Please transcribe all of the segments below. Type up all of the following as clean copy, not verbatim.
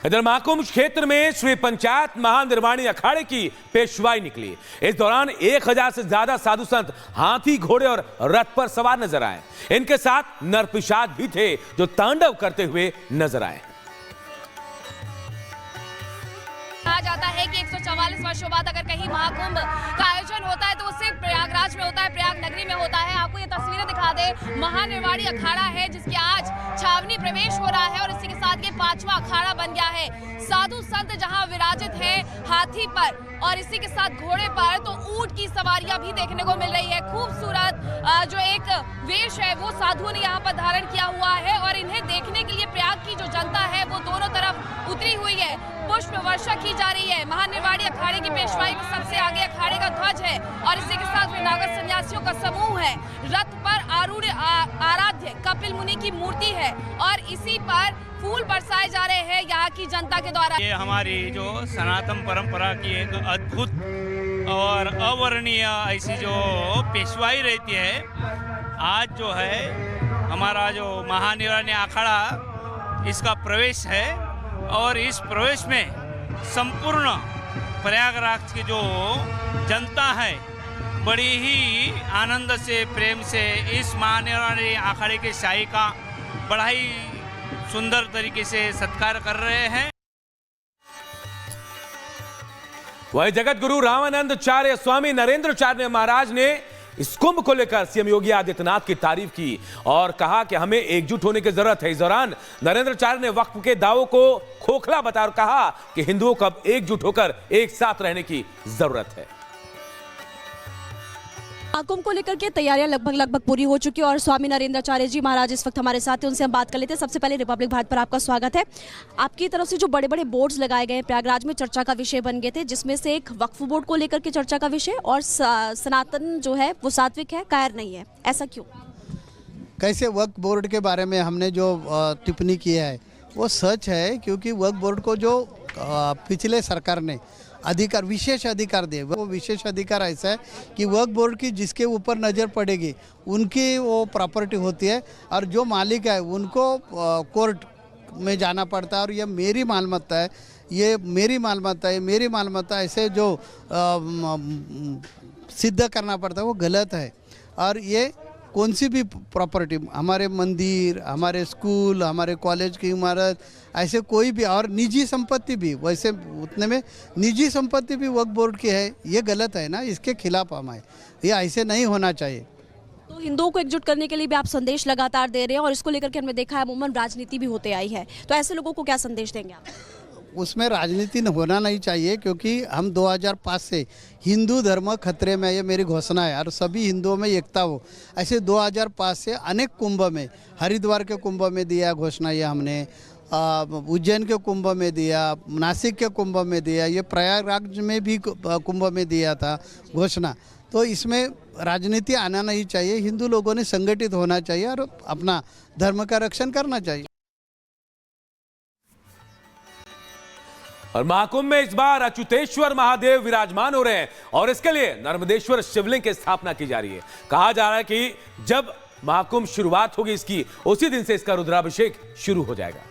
इधर महाकुंभ क्षेत्र में श्री पंचायत महानिर्वाणी अखाड़े की पेशवाई निकली। इस दौरान 1000 से ज्यादा साधु संत हाथी, घोड़े और रथ पर सवार नजर आए। इनके साथ नरपिशाच भी थे जो तांडव करते हुए नजर आए। कहा जाता है कि 144 वर्षों बाद अगर कहीं महाकुंभ का आयोजन होता है तो उससे प्रयागराज में होता है, प्रयाग नगरी में होता है। आपको ये तस्वीरें दिखा दे, महानिर्वाणी अखाड़ा है जिसके आज छावनी प्रवेश हो रहा है और इसी के साथ ये 5वां अखाड़ा बन गया है। साधु संत जहां विराजित है हाथी पर और इसी के साथ घोड़े पर, तो ऊंट की सवारियां भी देखने को मिल रही है। खूबसूरत जो एक वेश है वो साधुओं ने यहाँ पर धारण किया हुआ है और इन्हें देखने के लिए प्रयाग की जो जनता है वो दोनों तरफ उतरी हुई है। पुष्प वर्षा की जा रही है। महानिर्वाणी अखाड़े की पेशवाई में सबसे आगे अखाड़े का ध्वज है और इसी के साथ नागद सन्यासियों का समूह है। रथ पर आरूढ़ आराध्य कपिल मुनि की मूर्ति है और इसी पर फूल बरसाए जा रहे हैं यहाँ की जनता के द्वारा। ये हमारी जो सनातन परंपरा की एक अद्भुत और अवर्णनीय ऐसी जो पेशवाई रहती है, आज जो है हमारा जो महानिर्वाणी अखाड़ा इसका प्रवेश है और इस प्रवेश में संपूर्ण प्रयागराज की जो जनता है बड़ी ही आनंद से, प्रेम से इस महानिर्वाणी अखाड़े के शाही का बड़ा ही सुंदर तरीके से सत्कार कर रहे हैं। वही जगत गुरु रामानंदाचार्य स्वामी नरेंद्राचार्य महाराज ने इस कुंभ को लेकर सीएम योगी आदित्यनाथ की तारीफ की और कहा कि हमें एकजुट होने की जरूरत है। इस दौरान नरेंद्राचार्य ने वक्फ के दावों को खोखला बताया और कहा कि हिंदुओं को अब एकजुट होकर एक साथ रहने की जरूरत है। महाकुंभ को लेकर के तैयारियां लगभग पूरी हो चुकी है और स्वामी नरेंद्राचार्य जी महाराज इस वक्त हमारे साथ हैं, उनसे हम बात कर लेते हैं। सबसे पहले रिपब्लिक भारत पर आपका स्वागत है। आपकी तरफ से जो बड़े बड़े बोर्ड्स लगाए गए प्रयागराज में चर्चा का विषय बन गए थे, जिसमें से एक वक्फ बोर्ड को लेकर के चर्चा का विषय और सनातन जो है वो सात्विक है, कायर नहीं है, ऐसा क्यों? कैसे वक्फ बोर्ड के बारे में हमने जो टिप्पणी की है वो सच है, क्योंकि वक्फ बोर्ड को जो पिछले सरकार ने अधिकार, विशेष अधिकार दिए, वो विशेष अधिकार ऐसा है कि वक्फ बोर्ड की जिसके ऊपर नज़र पड़ेगी उनकी वो प्रॉपर्टी होती है और जो मालिक है उनको कोर्ट में जाना पड़ता है और ये मेरी मालमत्ता है, ये मेरी मालमत्ता है, मेरी मालमत्ता ऐसे जो सिद्ध करना पड़ता है वो गलत है। और ये कौन सी भी प्रॉपर्टी, हमारे मंदिर, हमारे स्कूल, हमारे कॉलेज की इमारत, ऐसे कोई भी, और निजी संपत्ति भी, वैसे उतने में निजी संपत्ति भी वक्फ बोर्ड की है, ये गलत है ना, इसके खिलाफ हम आए, ये ऐसे नहीं होना चाहिए। तो हिंदुओं को एकजुट करने के लिए भी आप संदेश लगातार दे रहे हैं और इसको लेकर के हमने देखा है अमूमन राजनीति भी होते आई है, तो ऐसे लोगों को क्या संदेश देंगे आप? उसमें राजनीति होना नहीं चाहिए, क्योंकि हम 2005 से हिंदू धर्म खतरे में, ये मेरी घोषणा है और सभी हिंदुओं में एकता हो। ऐसे 2005 से अनेक कुंभ में, हरिद्वार के कुंभ में दिया घोषणा, ये हमने उज्जैन के कुंभ में दिया, नासिक के कुंभ में दिया, ये प्रयागराज में भी कुंभ में दिया था घोषणा। तो इसमें राजनीति आना नहीं चाहिए, हिंदू लोगों ने संगठित होना चाहिए और अपना धर्म का रक्षण करना चाहिए। और महाकुंभ में इस बार अच्युतेश्वर महादेव विराजमान हो रहे हैं और इसके लिए नर्मदेश्वर शिवलिंग की स्थापना की जा रही है। कहा जा रहा है कि जब महाकुंभ शुरुआत होगी इसकी, उसी दिन से इसका रुद्राभिषेक शुरू हो जाएगा।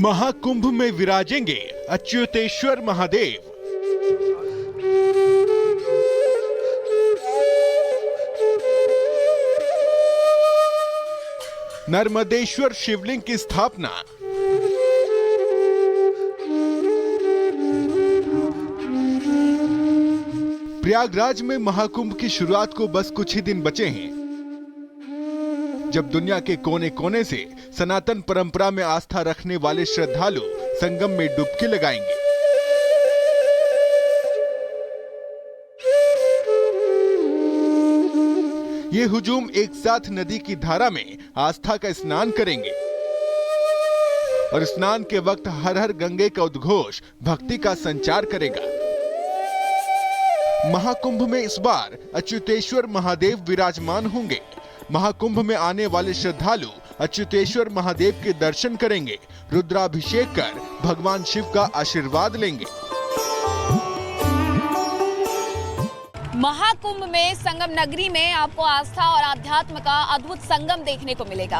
महाकुंभ में विराजेंगे अच्युतेश्वर महादेव। नर्मदेश्वर शिवलिंग की स्थापना। प्रयागराज में महाकुंभ की शुरुआत को बस कुछ ही दिन बचे हैं, जब दुनिया के कोने कोने से सनातन परंपरा में आस्था रखने वाले श्रद्धालु संगम में डुबकी लगाएंगे। ये हुजूम एक साथ नदी की धारा में आस्था का स्नान करेंगे और स्नान के वक्त हर हर गंगे का उद्घोष भक्ति का संचार करेगा। महाकुंभ में इस बार अच्युतेश्वर महादेव विराजमान होंगे। महाकुंभ में आने वाले श्रद्धालु अच्युतेश्वर महादेव के दर्शन करेंगे, रुद्राभिषेक कर भगवान शिव का आशीर्वाद लेंगे। महाकुंभ में संगम नगरी में आपको आस्था और आध्यात्म का अद्भुत संगम देखने को मिलेगा।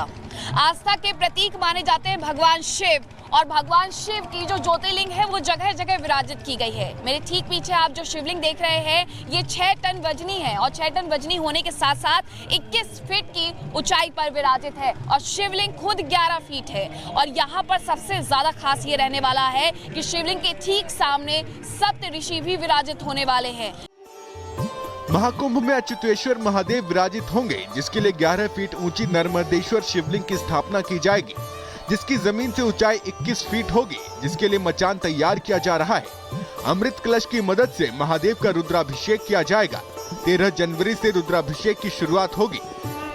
आस्था के प्रतीक माने जाते हैं भगवान शिव, और भगवान शिव की जो ज्योतिर्लिंग है वो जगह जगह विराजित की गई है। मेरे ठीक पीछे आप जो शिवलिंग देख रहे हैं ये 6 टन वजनी है, और 6 टन वजनी होने के साथ साथ 21 फीट की ऊंचाई पर विराजित है, और शिवलिंग खुद 11 फीट है। और यहाँ पर सबसे ज्यादा खास ये रहने वाला है कि शिवलिंग के ठीक सामने सप्त ऋषि भी विराजित होने वाले हैं। महाकुंभ में अच्युतेश्वर महादेव विराजित होंगे, जिसके लिए 11 फीट ऊंची नर्मदेश्वर शिवलिंग की स्थापना की जाएगी, जिसकी जमीन से ऊंचाई 21 फीट होगी, जिसके लिए मचान तैयार किया जा रहा है। अमृत कलश की मदद से महादेव का रुद्राभिषेक किया जाएगा। 13 जनवरी से रुद्राभिषेक की शुरुआत होगी।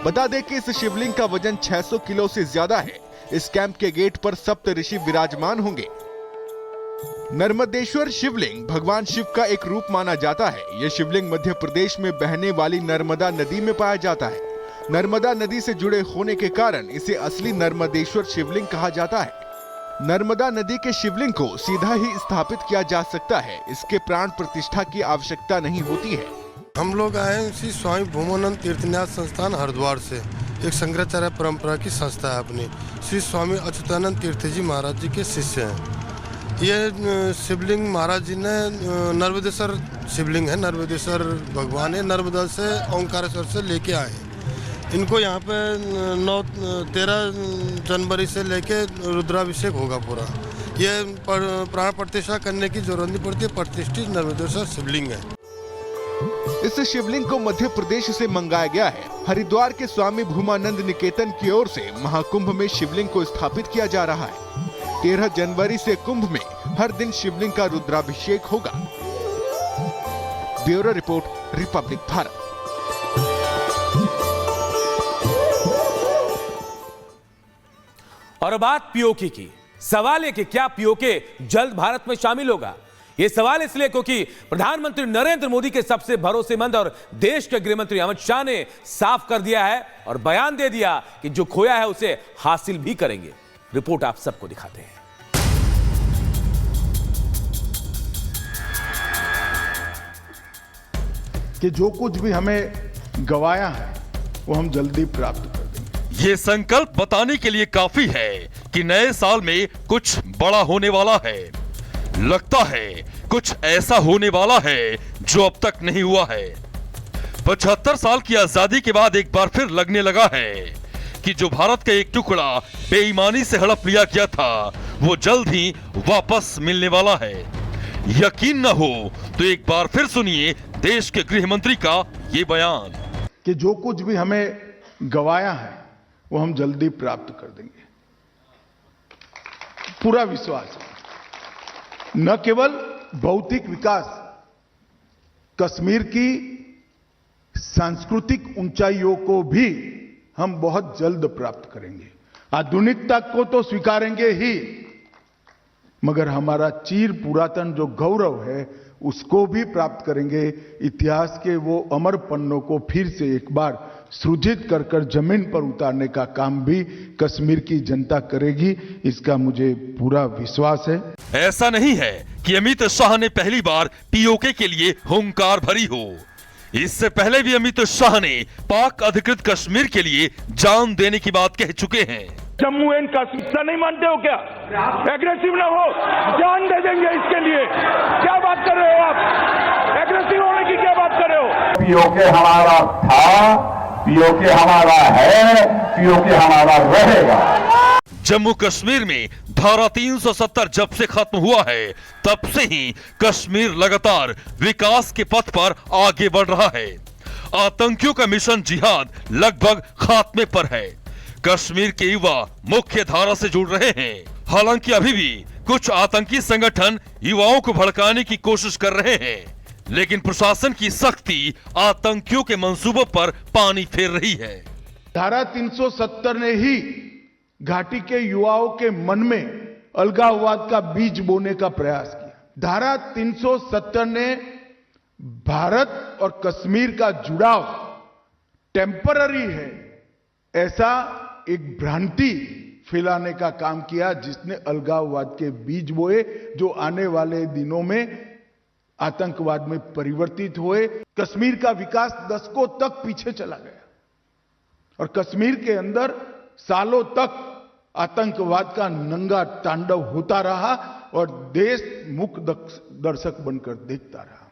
बता दें कि इस शिवलिंग का वजन 600 किलो से ज्यादा है। इस कैंप के गेट पर सप्त ऋषि विराजमान होंगे। नर्मदेश्वर शिवलिंग भगवान शिव का एक रूप माना जाता है। यह शिवलिंग मध्य प्रदेश में बहने वाली नर्मदा नदी में पाया जाता है। नर्मदा नदी से जुड़े होने के कारण इसे असली नर्मदेश्वर शिवलिंग कहा जाता है। नर्मदा नदी के शिवलिंग को सीधा ही स्थापित किया जा सकता है। इसके प्राण प्रतिष्ठा की आवश्यकता नहीं होती है। हम लोग आए हैं श्री स्वामी भूमानंद तीर्थन्यास संस्थान हरिद्वार से, एक शंकराचार्य परंपरा की संस्था है अपनी। श्री स्वामी अच्युतानंद तीर्थ जी महाराज जी के शिष्य हैं। ये शिवलिंग महाराज जी ने नर्मदेश्वर शिवलिंग है, नर्मदेश्वर भगवान है, नर्मदा से ओंकारेश्वर से लेके आए। इनको यहाँ पे 13 जनवरी से लेके रुद्राभिषेक होगा पूरा। ये प्राण प्रतिष्ठा करने की जरूरत नहीं पड़ती है, प्रतिष्ठित नर्मदेश्वर शिवलिंग है। इस शिवलिंग को मध्य प्रदेश से मंगाया गया है। हरिद्वार के स्वामी भूमानंद निकेतन की ओर से महाकुंभ में शिवलिंग को स्थापित किया जा रहा है। 13 जनवरी से कुंभ में हर दिन शिवलिंग का रुद्राभिषेक होगा। Bureau report, Republic Bharat. और बात पीओके की। सवाल है कि क्या पीओके जल्द भारत में शामिल होगा? यह सवाल इसलिए क्योंकि प्रधानमंत्री नरेंद्र मोदी के सबसे भरोसेमंद और देश के गृहमंत्री अमित शाह ने साफ कर दिया है और बयान दे दिया कि जो खोया है उसे हासिल भी करेंगे। रिपोर्ट आप सबको दिखाते हैं। कि जो कुछ भी हमें गवाया है वो हम जल्दी प्राप्त कर देंगे। ये संकल्प बताने के लिए काफी है कि नए साल में कुछ बड़ा होने वाला है। लगता है कुछ ऐसा होने वाला है जो अब तक नहीं हुआ है। 75 साल की आजादी के बाद एक बार फिर लगने लगा है कि जो भारत का एक टुकड़ा बेईमानी से हड़प लिया गया था वो जल्द ही वापस मिलने वाला है। यकीन न हो तो एक बार फिर सुनिए देश के गृह मंत्री का ये बयान कि जो कुछ भी हमें गवाया है वो हम जल्दी प्राप्त कर देंगे। पूरा विश्वास है। न केवल भौतिक विकास, कश्मीर की सांस्कृतिक ऊंचाइयों को भी हम बहुत जल्द प्राप्त करेंगे। आधुनिकता को तो स्वीकारेंगे ही, मगर हमारा चीर पुरातन जो गौरव है उसको भी प्राप्त करेंगे। इतिहास के वो अमर पन्नों को फिर से एक बार सृजित कर कर जमीन पर उतारने का काम भी कश्मीर की जनता करेगी, इसका मुझे पूरा विश्वास है। ऐसा नहीं है कि अमित शाह ने पहली बार पीओके के लिए हुंकार भरी हो। इससे पहले भी अमित शाह ने पाक अधिकृत कश्मीर के लिए जान देने की बात कह चुके हैं। जम्मू एंड कश्मीर नहीं मानते हो क्या? एग्रेसिव ना हो, जान दे देंगे इसके लिए। क्या बात कर रहे हो आप? एग्रेसिव होने की क्या बात कर रहे हो? पीओके हमारा था, पीओके हमारा है, पीओके हमारा रहेगा। जम्मू कश्मीर में धारा 370 जब से खत्म हुआ है तब से ही कश्मीर लगातार विकास के पथ पर आगे बढ़ रहा है। आतंकियों का मिशन जिहाद लगभग खात्मे पर है। कश्मीर के युवा मुख्य धारा से जुड़ रहे हैं। हालांकि अभी भी कुछ आतंकी संगठन युवाओं को भड़काने की कोशिश कर रहे हैं, लेकिन प्रशासन की सख्ती आतंकियों के मंसूबों पर पानी फेर रही है। धारा 370 ने ही घाटी के युवाओं के मन में अलगाववाद का बीज बोने का प्रयास किया। धारा 370 ने भारत और कश्मीर का जुड़ाव टेम्पररी है ऐसा एक भ्रांति फैलाने का काम किया, जिसने अलगाववाद के बीज बोए जो आने वाले दिनों में आतंकवाद में परिवर्तित हुए। कश्मीर का विकास दशकों तक पीछे चला गया और कश्मीर के अंदर सालों तक आतंकवाद का नंगा तांडव होता रहा और देश मूक दर्शक बनकर देखता रहा।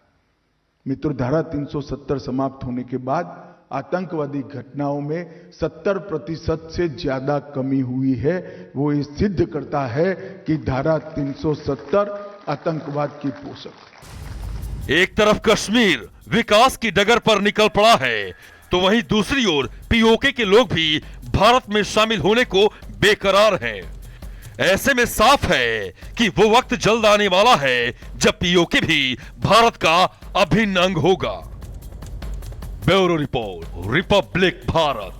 मित्रों, धारा 370 समाप्त होने के बाद आतंकवादी घटनाओं में 70% से ज्यादा कमी हुई है। वो ये सिद्ध करता है कि धारा 370 आतंकवाद की पोषक। एक तरफ कश्मीर विकास की डगर पर निकल पड़ा है, तो वहीं दूसरी ओर पीओके के लोग भी भारत में शामिल होने को बेकरार हैं। ऐसे में साफ है कि वो वक्त जल्द आने वाला है जब पीओके भी भारत का अभिन्न अंग होगा। Bureau report, Republic Bharat.